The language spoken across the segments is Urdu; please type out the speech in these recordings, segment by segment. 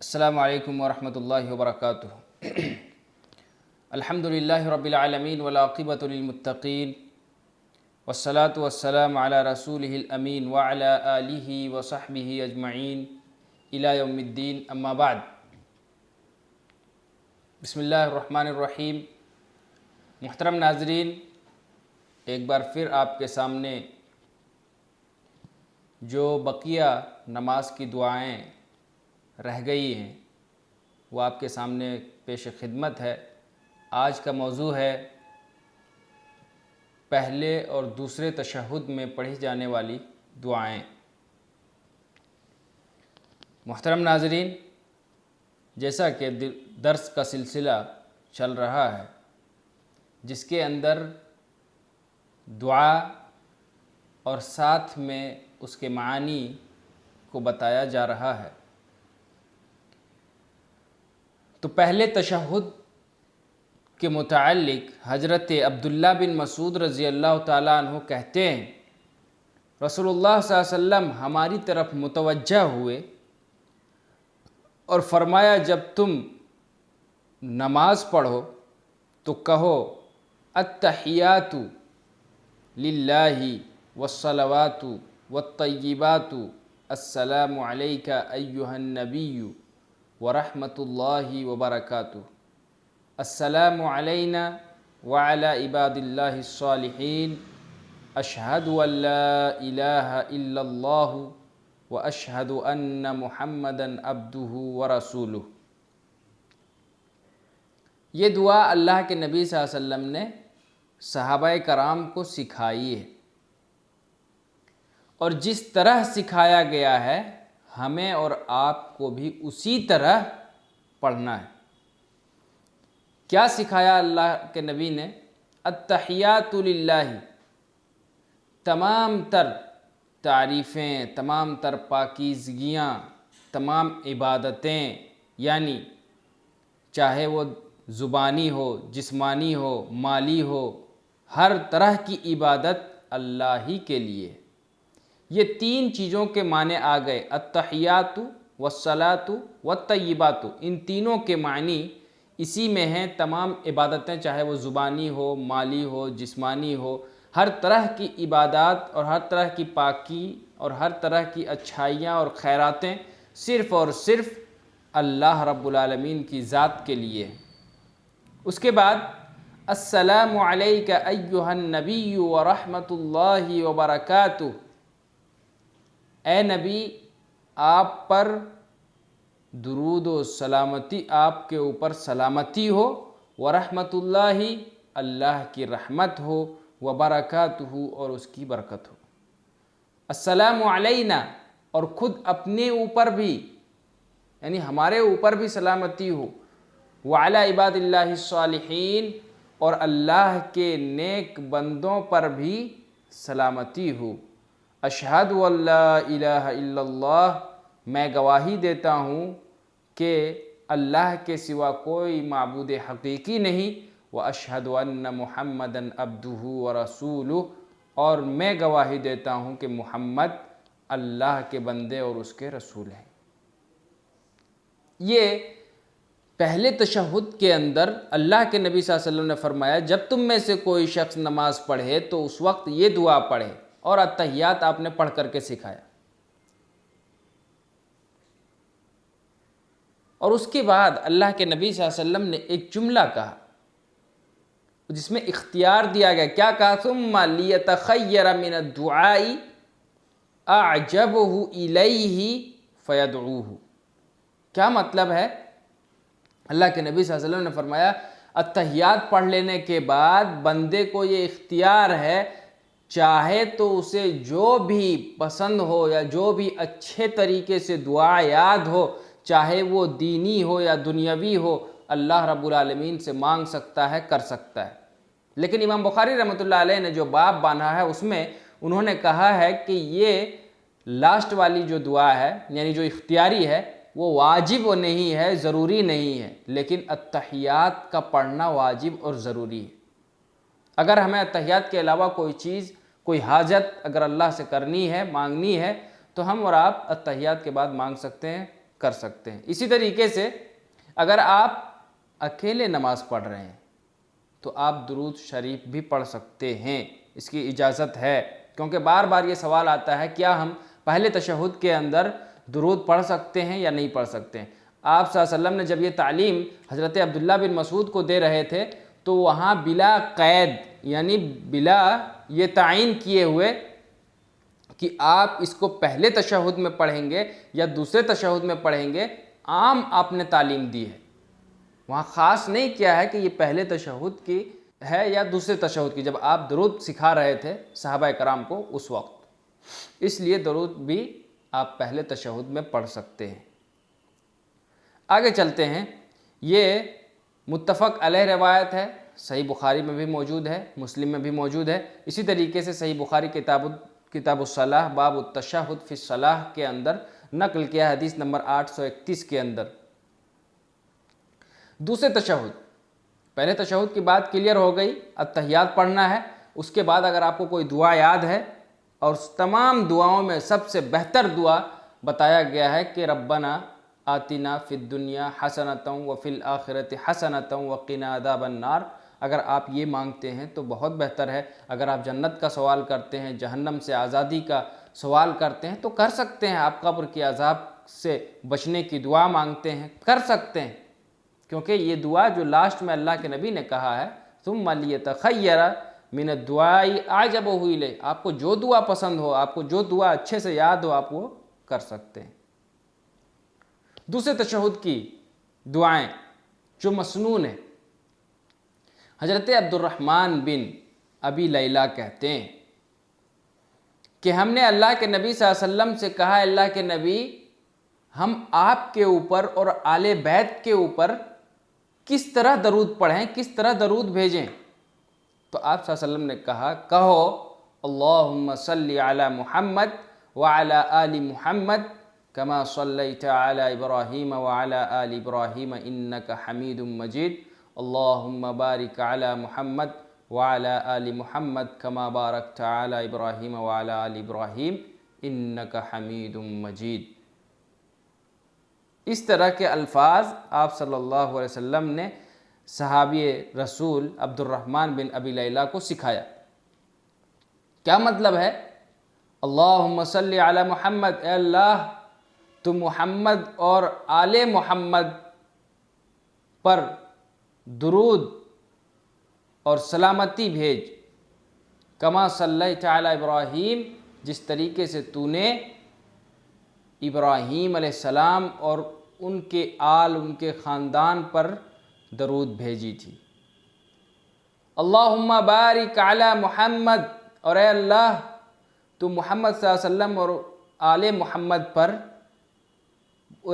السلام علیکم ورحمۃ اللہ وبرکاتہ۔ الحمدللہ رب العالمین والعاقبۃ للمتقین والصلاة والسلام علی رسولہ الامین وعلی آلہ وصحبہ اجمعین الی یوم الدین، اما بعد۔ بسم اللہ الرحمن الرحیم۔ محترم ناظرین، ایک بار پھر آپ کے سامنے جو بقیہ نماز کی دعائیں رہ گئی ہیں وہ آپ کے سامنے پیش خدمت ہے۔ آج کا موضوع ہے پہلے اور دوسرے تشہد میں پڑھی جانے والی دعائیں۔ محترم ناظرین، جیسا کہ درس کا سلسلہ چل رہا ہے جس کے اندر دعا اور ساتھ میں اس کے معانی کو بتایا جا رہا ہے، تو پہلے تشہد کے متعلق حضرت عبداللہ بن مسعود رضی اللہ تعالیٰ عنہ کہتے ہیں، رسول اللہ صلی اللہ علیہ وسلم ہماری طرف متوجہ ہوئے اور فرمایا، جب تم نماز پڑھو تو کہو التحیات للہ والصلوات والطیبات السلام علیک ایہا النبی ورحمۃ اللہ وبرکاتہ، السلام علینا وعلی عباد اللہ الصالحین، اشہد ان لا الہ الا اللہ واشہد ان محمدا عبدہ ورسولہ۔ یہ دعا اللہ کے نبی صلی اللہ علیہ وسلم نے صحابہ کرام کو سکھائی ہے، اور جس طرح سکھایا گیا ہے ہمیں اور آپ کو بھی اسی طرح پڑھنا ہے۔ کیا سکھایا اللہ کے نبی نے؟ التحیات للہ، تمام تر تعریفیں، تمام تر پاکیزگیاں، تمام عبادتیں، یعنی چاہے وہ زبانی ہو، جسمانی ہو، مالی ہو، ہر طرح کی عبادت اللہ ہی کے لیے۔ یہ تین چیزوں کے معنی آ گئے، التحیات والصلاۃ والطیبات، ان تینوں کے معنی اسی میں ہیں۔ تمام عبادتیں، چاہے وہ زبانی ہو، مالی ہو، جسمانی ہو، ہر طرح کی عبادات اور ہر طرح کی پاکی اور ہر طرح کی اچھائیاں اور خیراتیں صرف اور صرف اللہ رب العالمین کی ذات کے لیے۔ اس کے بعد السلام علیک ایہا النبی ورحمۃ اللہ وبرکاتہ، اے نبی آپ پر درود و سلامتی، آپ کے اوپر سلامتی ہو، ورحمۃ اللہ اللہ کی رحمت ہو، وبرکاتہ اور اس کی برکت ہو۔ السلام علینا، اور خود اپنے اوپر بھی، یعنی ہمارے اوپر بھی سلامتی ہو، وعلی عباد اللہ الصالحین، اور اللہ کے نیک بندوں پر بھی سلامتی ہو۔ اشہد ان لا الہ الا اللہ، میں گواہی دیتا ہوں کہ اللہ کے سوا کوئی معبود حقیقی نہیں، واشہد ان محمدا عبدہ ورسولہ، اور میں گواہی دیتا ہوں کہ محمد اللہ کے بندے اور اس کے رسول ہیں۔ یہ پہلے تشہد کے اندر اللہ کے نبی صلی اللہ علیہ وسلم نے فرمایا، جب تم میں سے کوئی شخص نماز پڑھے تو اس وقت یہ دعا پڑھے، اور التحیات آپ نے پڑھ کر کے سکھایا۔ اور اس کے بعد اللہ کے نبی صلی اللہ علیہ وسلم نے ایک جملہ کہا جس میں اختیار دیا گیا، کیا کہا؟ ثم لیتخیر من الدعاء اعجبہ الیہ فیدعوہ۔ کیا مطلب ہے؟ اللہ کے نبی صلی اللہ علیہ وسلم نے فرمایا، التحیات پڑھ لینے کے بعد بندے کو یہ اختیار ہے، چاہے تو اسے جو بھی پسند ہو یا جو بھی اچھے طریقے سے دعا یاد ہو، چاہے وہ دینی ہو یا دنیاوی ہو، اللہ رب العالمین سے مانگ سکتا ہے، کر سکتا ہے۔ لیکن امام بخاری رحمۃ اللہ علیہ نے جو باب باندھا ہے اس میں انہوں نے کہا ہے کہ یہ لاسٹ والی جو دعا ہے، یعنی جو اختیاری ہے، وہ واجب نہیں ہے، ضروری نہیں ہے، لیکن التحیات کا پڑھنا واجب اور ضروری ہے۔ اگر ہمیں التحیات کے علاوہ کوئی چیز، کوئی حاجت اگر اللہ سے کرنی ہے، مانگنی ہے، تو ہم اور آپ التحیات کے بعد مانگ سکتے ہیں، کر سکتے ہیں۔ اسی طریقے سے اگر آپ اکیلے نماز پڑھ رہے ہیں تو آپ درود شریف بھی پڑھ سکتے ہیں، اس کی اجازت ہے، کیونکہ بار بار یہ سوال آتا ہے کیا ہم پہلے تشہد کے اندر درود پڑھ سکتے ہیں یا نہیں پڑھ سکتے ہیں۔ آپ صلی اللہ علیہ وسلم نے جب یہ تعلیم حضرت عبداللہ بن مسعود کو دے رہے تھے تو وہاں بلا قید یعنی بلا یہ تعین کیے ہوئے کہ آپ اس کو پہلے تشہد میں پڑھیں گے یا دوسرے تشہد میں پڑھیں گے، عام آپ نے تعلیم دی ہے، وہاں خاص نہیں کیا ہے کہ یہ پہلے تشہد کی ہے یا دوسرے تشہد کی، جب آپ درود سکھا رہے تھے صحابہ کرام کو اس وقت، اس لیے درود بھی آپ پہلے تشہد میں پڑھ سکتے ہیں۔ آگے چلتے ہیں، یہ متفق علیہ روایت ہے، صحیح بخاری میں بھی موجود ہے، مسلم میں بھی موجود ہے، اسی طریقے سے صحیح بخاری کتاب الصلاح باب التشہد فی الصلاح کے اندر نقل کیا ہے، حدیث نمبر 831 کے اندر۔ دوسرے تشہد، پہلے تشہد کی بات کلیئر ہو گئی، التحیات پڑھنا ہے، اس کے بعد اگر آپ کو کوئی دعا یاد ہے، اور تمام دعاؤں میں سب سے بہتر دعا بتایا گیا ہے کہ ربنا آتنا فی الدنیا حسنۃ وفی الآخرۃ حسنۃ وقنا عذاب النار، اگر آپ یہ مانگتے ہیں تو بہت بہتر ہے۔ اگر آپ جنت کا سوال کرتے ہیں، جہنم سے آزادی کا سوال کرتے ہیں تو کر سکتے ہیں، آپ قبر کے عذاب سے بچنے کی دعا مانگتے ہیں کر سکتے ہیں، کیونکہ یہ دعا جو لاسٹ میں اللہ کے نبی نے کہا ہے ثم لیتخیر من الدعاء اعجبہ الیہ، آپ کو جو دعا پسند ہو، آپ کو جو دعا اچھے سے یاد ہو، آپ وہ کر سکتے ہیں۔ دوسرے تشہد کی دعائیں جو مسنون ہیں، حضرت عبد الرحمن بن ابی لیلہ کہتے ہیں کہ ہم نے اللہ کے نبی صلی اللہ علیہ وسلم سے کہا، اللہ کے نبی ہم آپ کے اوپر اور آل بیت کے اوپر کس طرح درود پڑھیں، کس طرح درود بھیجیں؟ تو آپ صلی اللہ علیہ وسلم نے کہا، کہو اللہم صلی علی محمد وعلی آل محمد کما صلیت علی ابراہیم وعلی آل ابراہیم انک حمید مجید، اللہم بارک علی محمد وعلی آل محمد کما بارکت علی ابراہیم وعلی آل ابراہیم انک حمید مجید۔ اس طرح کے الفاظ آپ صلی اللہ علیہ وسلم نے صحابی رسول عبد الرحمن بن ابی لیلہ کو سکھایا۔ کیا مطلب ہے؟ اللہم صلی علی محمد، اے اللہ تو محمد اور آل محمد پر درود اور سلامتی بھیج، کما صلیت علی ابراہیم، جس طریقے سے تو نے ابراہیم علیہ السلام اور ان کے آل، ان کے خاندان پر درود بھیجی تھی۔ اللہم بارک علی محمد، اور اے اللہ تو محمد صلی اللہ علیہ وسلم اور آل محمد پر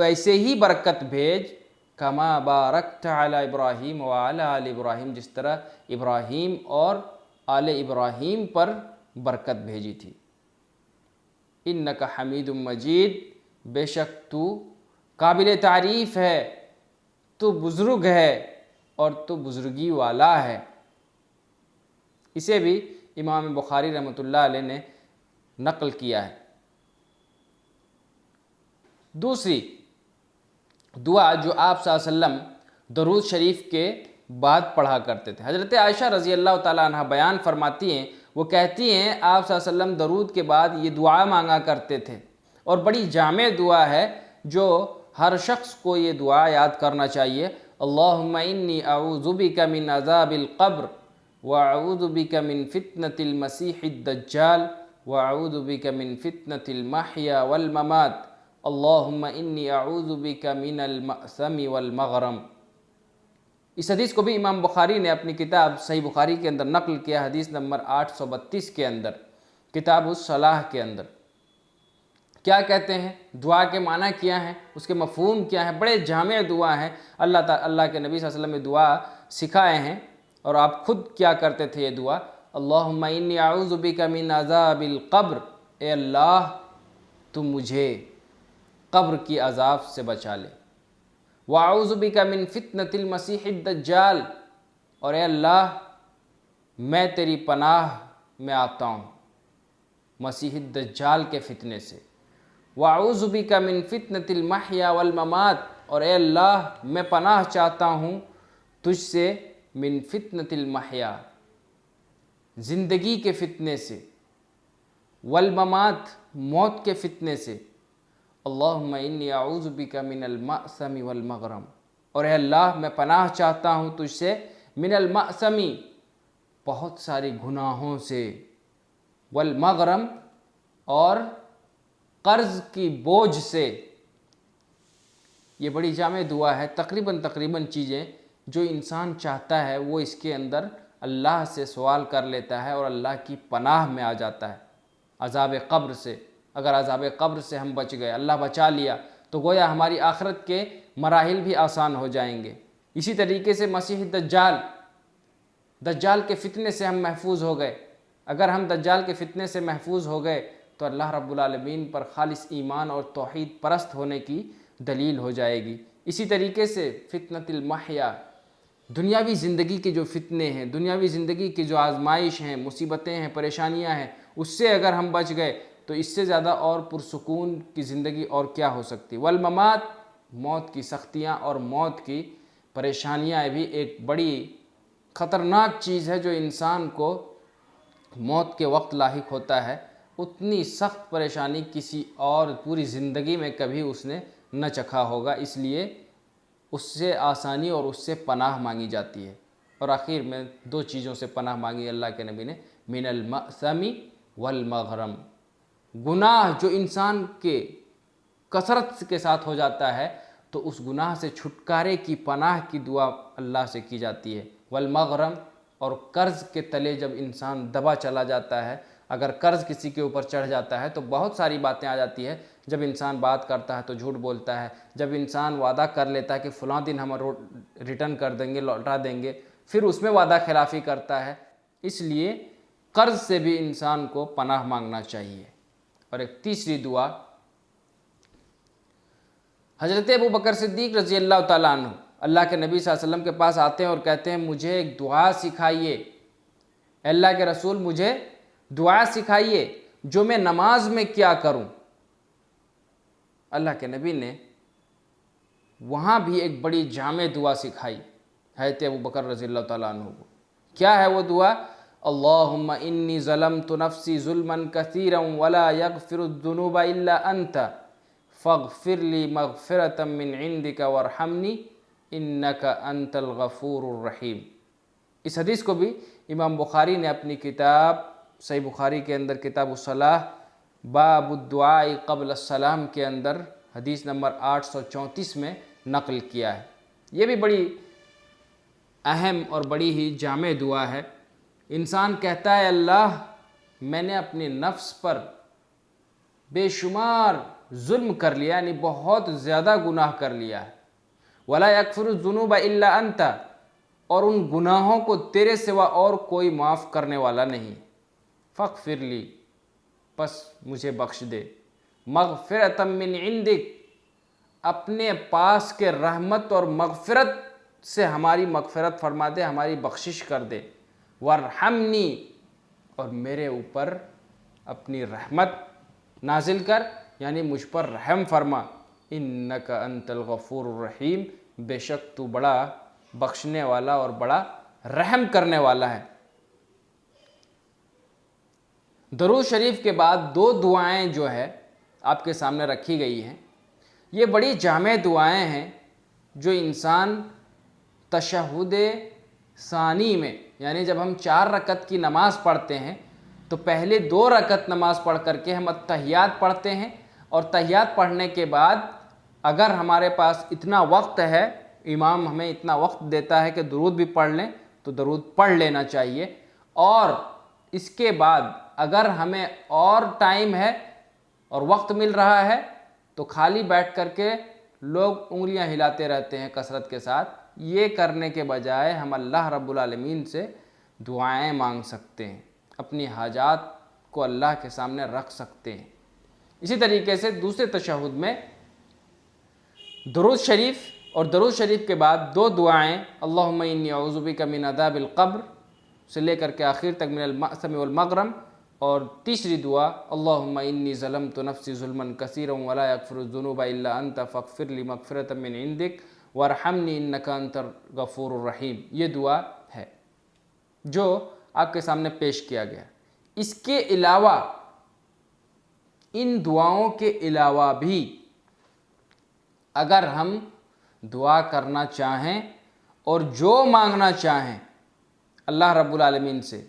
ایسے ہی برکت بھیج، کما بارکت علی ابراہیم وعلی آل ابراہیم، جس طرح ابراہیم اور آل ابراہیم پر برکت بھیجی تھی۔ انک حمید مجید، بے شک تو قابل تعریف ہے، تو بزرگ ہے اور تو بزرگی والا ہے۔ اسے بھی امام بخاری رحمۃ اللہ علیہ نے نقل کیا ہے۔ دوسری دعا جو آپ صلی اللہ علیہ وسلم درود شریف کے بعد پڑھا کرتے تھے، حضرت عائشہ رضی اللہ تعالیٰ عنہ بیان فرماتی ہیں، وہ کہتی ہیں آپ صلی اللہ علیہ وسلم درود کے بعد یہ دعا مانگا کرتے تھے، اور بڑی جامع دعا ہے جو ہر شخص کو یہ دعا یاد کرنا چاہیے۔ اللہم انی اعوذ بک من عذاب القبر واعوذ بک من فتنة المسیح الدجال واعوذ بک من فتنة المحیا والممات اللہم انی اعوذ بک من المأثم والمغرم۔ اس حدیث کو بھی امام بخاری نے اپنی کتاب صحیح بخاری کے اندر نقل کیا، حدیث نمبر 832 کے اندر، کتاب الصلاح کے اندر۔ کیا کہتے ہیں، دعا کے معنی کیا ہیں، اس کے مفہوم کیا ہیں؟ بڑے جامع دعا ہیں، اللہ کے نبی صلی اللہ علیہ وسلم نے دعا سکھائے ہیں، اور آپ خود کیا کرتے تھے یہ دعا، اللہم انی اعوذ بک من عذاب القبر، اے اللہ تو مجھے قبر کی عذاب سے بچا لے، واعوذ بک من فتنة المسیح الدجال، اور اے اللہ میں تیری پناہ میں آتا ہوں مسیح الدجال کے فتنے سے، وَأَعُوذُ بِكَ مِن فِتْنَةِ الْمَحْيَا وَالْمَمَاتِ، اور اے اللہ میں پناہ چاہتا ہوں تجھ سے من فتنۃ المحیا، زندگی کے فتنے سے، والممات، موت کے فتنے سے، اللہم انی اعوذ بک من المأثم والمغرم، اور اے اللہ میں پناہ چاہتا ہوں تجھ سے من المأثم، بہت سارے گناہوں سے، والمغرم، اور قرض کی بوجھ سے۔ یہ بڑی جامع دعا ہے، تقریباً چیزیں جو انسان چاہتا ہے وہ اس کے اندر اللہ سے سوال کر لیتا ہے اور اللہ کی پناہ میں آ جاتا ہے۔ عذاب قبر سے، اگر عذاب قبر سے ہم بچ گئے، اللہ بچا لیا، تو گویا ہماری آخرت کے مراحل بھی آسان ہو جائیں گے۔ اسی طریقے سے مسیح دجال کے فتنے سے ہم محفوظ ہو گئے۔ اگر ہم دجال کے فتنے سے محفوظ ہو گئے تو اللہ رب العالمین پر خالص ایمان اور توحید پرست ہونے کی دلیل ہو جائے گی۔ اسی طریقے سے فتنۃ المحیا، دنیاوی زندگی کے جو فتنے ہیں، دنیاوی زندگی کی جو آزمائش ہیں، مصیبتیں ہیں، پریشانیاں ہیں، اس سے اگر ہم بچ گئے تو اس سے زیادہ اور پرسکون کی زندگی اور کیا ہو سکتی۔ والممات، موت کی سختیاں اور موت کی پریشانیاں بھی ایک بڑی خطرناک چیز ہے جو انسان کو موت کے وقت لاحق ہوتا ہے۔ اتنی سخت پریشانی کسی اور پوری زندگی میں کبھی اس نے نہ چکھا ہوگا، اس لیے اس سے آسانی اور اس سے پناہ مانگی جاتی ہے۔ اور آخر میں دو چیزوں سے پناہ مانگی اللہ کے نبی نے، من المأثم والمغرم، گناہ جو انسان کے کثرت کے ساتھ ہو جاتا ہے تو اس گناہ سے چھٹکارے کی پناہ کی دعا اللہ سے کی جاتی ہے۔ والمغرم، اور قرض کے تلے جب انسان دبا چلا جاتا ہے، اگر قرض کسی کے اوپر چڑھ جاتا ہے تو بہت ساری باتیں آ جاتی ہے۔ جب انسان بات کرتا ہے تو جھوٹ بولتا ہے، جب انسان وعدہ کر لیتا ہے کہ فلاں دن ہم ریٹرن کر دیں گے، لوٹا دیں گے، پھر اس میں وعدہ خلافی کرتا ہے۔ اس لیے قرض سے بھی انسان کو پناہ مانگنا چاہیے۔ اور ایک تیسری دعا، حضرت ابوبکر صدیق رضی اللہ تعالیٰ عنہ اللہ کے نبی صلی اللہ علیہ وسلم کے پاس آتے ہیں اور کہتے ہیں مجھے ایک دعا سکھائیے، اللہ کے رسول مجھے دعا سکھائیے جو میں نماز میں کیا کروں۔ اللہ کے نبی نے وہاں بھی ایک بڑی جامع دعا سکھائی حضرت ابوبکر رضی اللہ تعالیٰ عنہ کو۔ کیا ہے وہ دعا؟ اللہم انی ظلمت نفسی ظلما کثیرا ولا یغفر الذنوب الا انت فاغفر لی مغفرۃ من عندک وارحمنی انک انت الغفور الرحیم۔ اس حدیث کو بھی امام بخاری نے اپنی کتاب صحیح بخاری کے اندر کتاب الصلاۃ باب الدعاء قبل السلام کے اندر حدیث نمبر 834 میں نقل کیا ہے۔ یہ بھی بڑی اہم اور بڑی ہی جامع دعا ہے۔ انسان کہتا ہے اللہ میں نے اپنے نفس پر بے شمار ظلم کر لیا، یعنی بہت زیادہ گناہ کر لیا ہے، ولا یغفر الذنوب الا انت، اور ان گناہوں کو تیرے سوا اور کوئی معاف کرنے والا نہیں، فاغفر لی، پس مجھے بخش دے، مغفرۃ من عندک، اپنے پاس کے رحمت اور مغفرت سے ہماری مغفرت فرما دے، ہماری بخشش کر دے، وارحمنی، اور میرے اوپر اپنی رحمت نازل کر، یعنی مجھ پر رحم فرما، انک انت الغفور الرحیم، بے شک تو بڑا بخشنے والا اور بڑا رحم کرنے والا ہے۔ درود شریف کے بعد دو دعائیں جو ہے آپ کے سامنے رکھی گئی ہیں، یہ بڑی جامع دعائیں ہیں جو انسان تشہد ثانی میں، یعنی جب ہم 4 رکعت کی نماز پڑھتے ہیں تو پہلے 2 رکعت نماز پڑھ کر کے ہم التحیات پڑھتے ہیں، اور تحیات پڑھنے کے بعد اگر ہمارے پاس اتنا وقت ہے، امام ہمیں اتنا وقت دیتا ہے کہ درود بھی پڑھ لیں تو درود پڑھ لینا چاہیے، اور اس کے بعد اگر ہمیں اور ٹائم ہے اور وقت مل رہا ہے تو خالی بیٹھ کر کے لوگ انگلیاں ہلاتے رہتے ہیں کثرت کے ساتھ، یہ کرنے کے بجائے ہم اللہ رب العالمین سے دعائیں مانگ سکتے ہیں، اپنی حاجات کو اللہ کے سامنے رکھ سکتے ہیں۔ اسی طریقے سے دوسرے تشہد میں درود شریف اور درود شریف کے بعد 2 دعائیں، اللہم انی اعوذ بک من عذاب القبر سے لے کر کے آخر تک من المأثم والمغرم، اور تیسری دعا اللہم انی ظلمت نفسی ظلما کثیرا ولا یغفر الذنوب الا انت فاغفر لی مغفرۃ من عندک وارحمنی انک انت الغفور الرحیم. یہ دعا ہے جو آپ کے سامنے پیش کیا گیا. اس کے علاوہ، ان دعاؤں کے علاوہ بھی اگر ہم دعا کرنا چاہیں اور جو مانگنا چاہیں اللہ رب العالمین سے،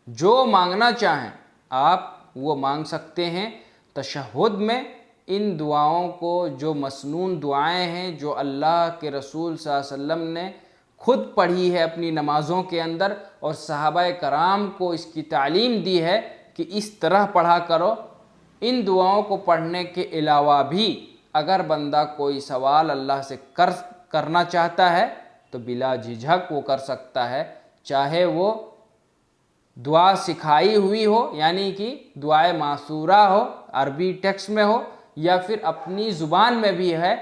جو مانگنا چاہیں آپ وہ مانگ سکتے ہیں. تشہد میں ان دعاؤں کو، جو مسنون دعائیں ہیں جو اللہ کے رسول صلی اللہ علیہ وسلم نے خود پڑھی ہے اپنی نمازوں کے اندر، اور صحابہ کرام کو اس کی تعلیم دی ہے کہ اس طرح پڑھا کرو، ان دعاؤں کو پڑھنے کے علاوہ بھی اگر بندہ کوئی سوال اللہ سے کرنا چاہتا ہے تو بلا جھجھک وہ کر سکتا ہے، چاہے وہ دعا سکھائی ہوئی ہو یعنی کہ دعائے معثورہ ہو، عربی ٹیکسٹ میں ہو، یا پھر اپنی زبان میں بھی ہے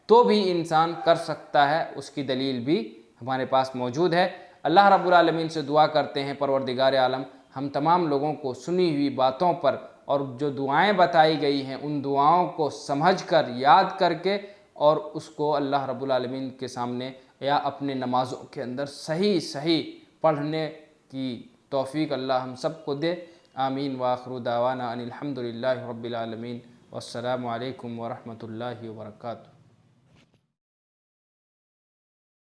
تو بھی انسان کر سکتا ہے. اس کی دلیل بھی ہمارے پاس موجود ہے. اللہ رب العالمین سے دعا کرتے ہیں پروردگار عالم ہم تمام لوگوں کو سنی ہوئی باتوں پر اور جو دعائیں بتائی گئی ہیں ان دعاؤں کو سمجھ کر، یاد کر کے، اور اس کو اللہ رب العالمین کے سامنے یا اپنے نمازوں کے اندر صحیح پڑھنے کی توفیق اللہ ہم سب کو دے. آمین. وآخر دعوانا ان الحمد للہ رب العالمین. والسلام علیکم ورحمۃ اللہ وبرکاتہ.